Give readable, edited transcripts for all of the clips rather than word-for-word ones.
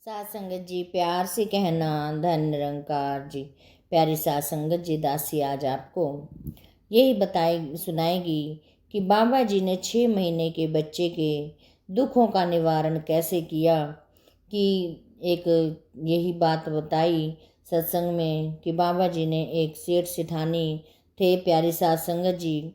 सात संगत जी प्यार से कहना, धन निरंकार जी। प्यारी सात संगत जी, दासी आज आपको यही सुनाएगी कि बाबा जी ने 6 महीने के बच्चे के दुखों का निवारण कैसे किया। कि एक यही बात बताई सत्संग में कि बाबा जी ने एक सेठ सेठानी थे। प्यारी सात संगत जी,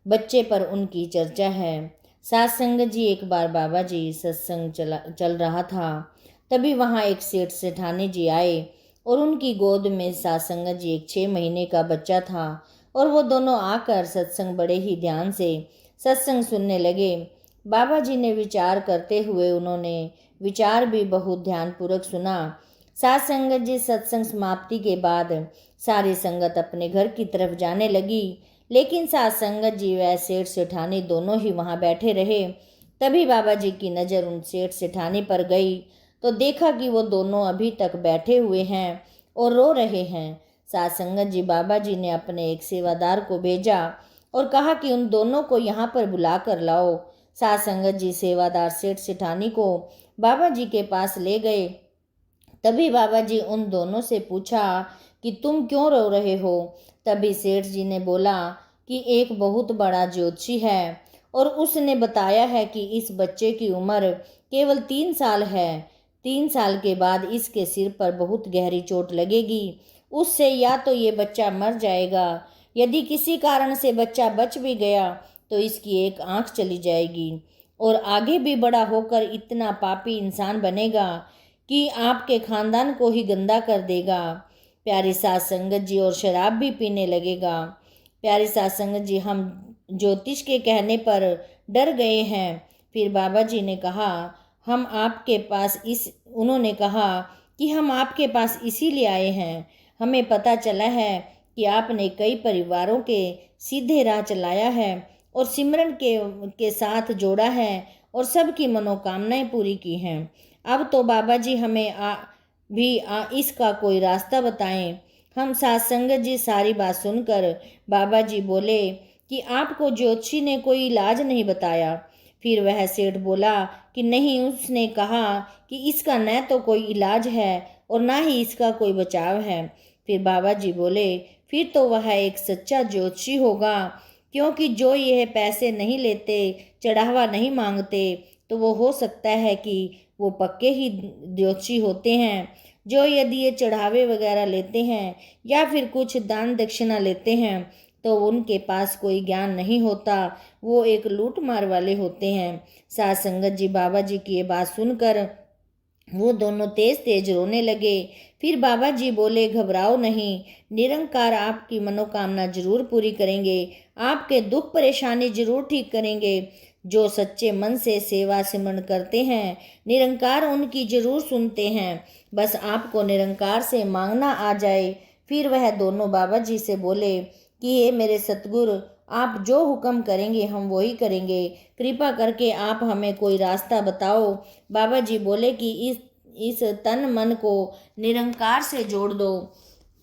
बच्चे पर उनकी चर्चा है। सात संगत जी, एक बार बाबा जी सत्संग चल रहा था, तभी वहाँ एक सेठ सेठानी जी आए और उनकी गोद में सात संगत जी एक 6 महीने का बच्चा था और वो दोनों आकर सत्संग बड़े ही ध्यान से सत्संग सुनने लगे। बाबा जी ने विचार करते हुए उन्होंने विचार भी बहुत ध्यानपूर्वक सुना। सात संगत जी सत्संग समाप्ति के बाद सारी संगत अपने घर की तरफ जाने लगी, लेकिन सात संगत जी व सेठ सेठानी दोनों ही वहाँ बैठे रहे। तभी बाबा जी की नज़र उन सेठ सेठानी पर गई तो देखा कि वो दोनों अभी तक बैठे हुए हैं और रो रहे हैं। सात संगत जी, बाबा जी ने अपने एक सेवादार को भेजा और कहा कि उन दोनों को यहाँ पर बुला कर लाओ। सात संगत जी सेवादार सेठ सेठानी को बाबा जी के पास ले गए। तभी बाबा जी उन दोनों से पूछा कि तुम क्यों रो रहे हो। तभी सेठ जी ने बोला कि एक बहुत बड़ा ज्योतिषी है और उसने बताया है कि इस बच्चे की उम्र केवल 3 साल है। 3 साल के बाद इसके सिर पर बहुत गहरी चोट लगेगी। उससे या तो ये बच्चा मर जाएगा, यदि किसी कारण से बच्चा बच भी गया तो इसकी एक आंख चली जाएगी और आगे भी बड़ा होकर इतना पापी इंसान बनेगा कि आपके खानदान को ही गंदा कर देगा। प्यारी सात संगत जी, और शराब भी पीने लगेगा। प्यारी सात संगत जी, हम ज्योतिष के कहने पर डर गए हैं। फिर बाबा जी ने कहा उन्होंने कहा कि हम आपके पास इसीलिए आए हैं। हमें पता चला है कि आपने कई परिवारों के सीधे राह चलाया है और सिमरन के साथ जोड़ा है और सबकी मनोकामनाएं पूरी की हैं। अब तो बाबा जी हमें इसका कोई रास्ता बताएं। हम सात संगत जी सारी बात सुनकर बाबा जी बोले कि आपको ज्योतिषी ने कोई इलाज नहीं बताया। फिर वह सेठ बोला कि नहीं, उसने कहा कि इसका न तो कोई इलाज है और ना ही इसका कोई बचाव है। फिर बाबा जी बोले, फिर तो वह एक सच्चा ज्योतिषी होगा, क्योंकि जो यह पैसे नहीं लेते, चढ़ावा नहीं मांगते, तो वो हो सकता है कि वो पक्के ही ज्योतिषी होते हैं। जो यदि ये चढ़ावे वगैरह लेते हैं या फिर कुछ दान दक्षिणा लेते हैं तो उनके पास कोई ज्ञान नहीं होता, वो एक लूट मार वाले होते हैं। सात संगत जी, बाबा जी की ये बात सुनकर वो दोनों तेज तेज रोने लगे। फिर बाबा जी बोले, घबराओ नहीं, निरंकार आपकी मनोकामना जरूर पूरी करेंगे, आपके दुख परेशानी जरूर ठीक करेंगे। जो सच्चे मन से सेवा सिमरन करते हैं, निरंकार उनकी जरूर सुनते हैं। बस आपको निरंकार से मांगना आ जाए। फिर वह दोनों बाबा जी से बोले कि ये मेरे सतगुरु, आप जो हुक्म करेंगे हम वही करेंगे, कृपा करके आप हमें कोई रास्ता बताओ। बाबा जी बोले कि इस तन मन को निरंकार से जोड़ दो,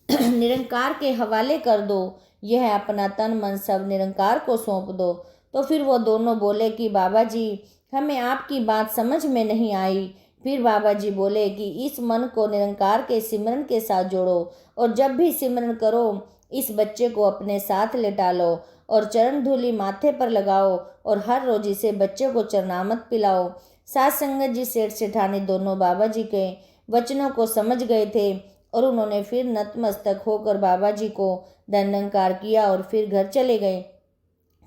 निरंकार के हवाले कर दो, यह अपना तन मन सब निरंकार को सौंप दो। तो फिर वो दोनों बोले कि बाबा जी, हमें आपकी बात समझ में नहीं आई। फिर बाबा जी बोले कि इस मन को निरंकार के सिमरन के साथ जोड़ो और जब भी सिमरन करो इस बच्चे को अपने साथ लेटा लो और चरण धूलि माथे पर लगाओ और हर रोज इसे बच्चे को चरणामृत पिलाओ। सात संगत जी सेठ सेठानी दोनों बाबा जी के वचनों को समझ गए थे और उन्होंने फिर नतमस्तक होकर बाबा जी को दंडकार किया और फिर घर चले गए।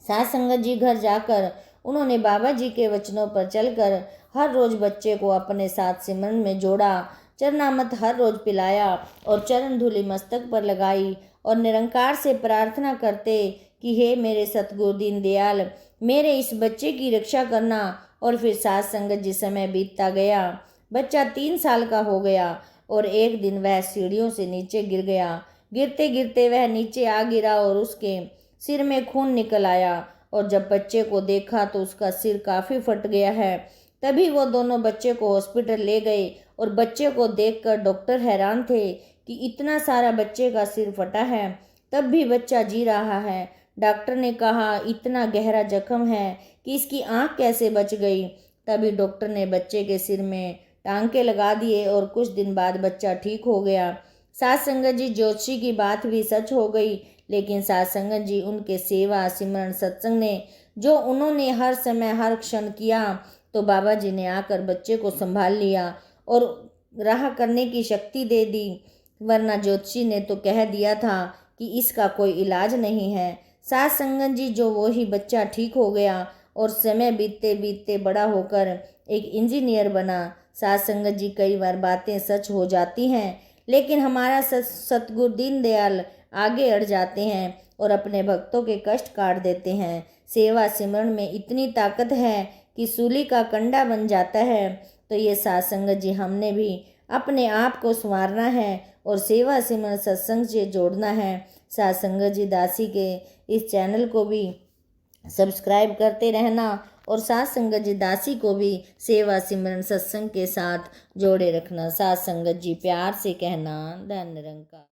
सात संगत जी घर जाकर उन्होंने बाबा जी के वचनों पर चलकर हर रोज बच्चे को अपने साथ सिमरन में जोड़ा, चरणामृत हर रोज पिलाया और चरण धूलि मस्तक पर लगाई और निरंकार से प्रार्थना करते कि हे मेरे सतगुरु दीन दयाल, मेरे इस बच्चे की रक्षा करना। और फिर सात संगत जी समय बीतता गया। बच्चा 3 साल का हो गया और एक दिन वह सीढ़ियों से नीचे गिर गया। गिरते गिरते वह नीचे आ गिरा और उसके सिर में खून निकल आया और जब बच्चे को देखा तो उसका सिर काफ़ी फट गया है। तभी वो दोनों बच्चे को हॉस्पिटल ले गए और बच्चे को देखकर डॉक्टर हैरान थे कि इतना सारा बच्चे का सिर फटा है, तब भी बच्चा जी रहा है। डॉक्टर ने कहा इतना गहरा जख्म है कि इसकी आंख कैसे बच गई। तभी डॉक्टर ने बच्चे के सिर में टांके लगा दिए और कुछ दिन बाद बच्चा ठीक हो गया। साध संगत जी, ज्योतिषी की बात भी सच हो गई, लेकिन साध संगत जी उनके सेवा सिमरन सत्संग ने जो उन्होंने हर समय हर क्षण किया, तो बाबा जी ने आकर बच्चे को संभाल लिया और राह करने की शक्ति दे दी। वरना ज्योतिषी ने तो कह दिया था कि इसका कोई इलाज नहीं है। साध संगत जी, जो वो ही बच्चा ठीक हो गया और समय बीतते बीतते बड़ा होकर एक इंजीनियर बना। साध संगत जी, कई बार बातें सच हो जाती हैं, लेकिन हमारा सतगुरु दीनदयाल आगे अड़ जाते हैं और अपने भक्तों के कष्ट काट देते हैं। सेवा सिमरन में इतनी ताकत है कि सूली का कंडा बन जाता है। तो ये साध संगत जी, हमने भी अपने आप को संवारना है और सेवा सिमरन सत्संग से जोड़ना है। साध संगत जी, दासी के इस चैनल को भी सब्सक्राइब करते रहना और साध संगत जी दासी को भी सेवा सिमरन सत्संग के साथ जोड़े रखना। साध संगत जी, प्यार से कहना, धन निरंकार।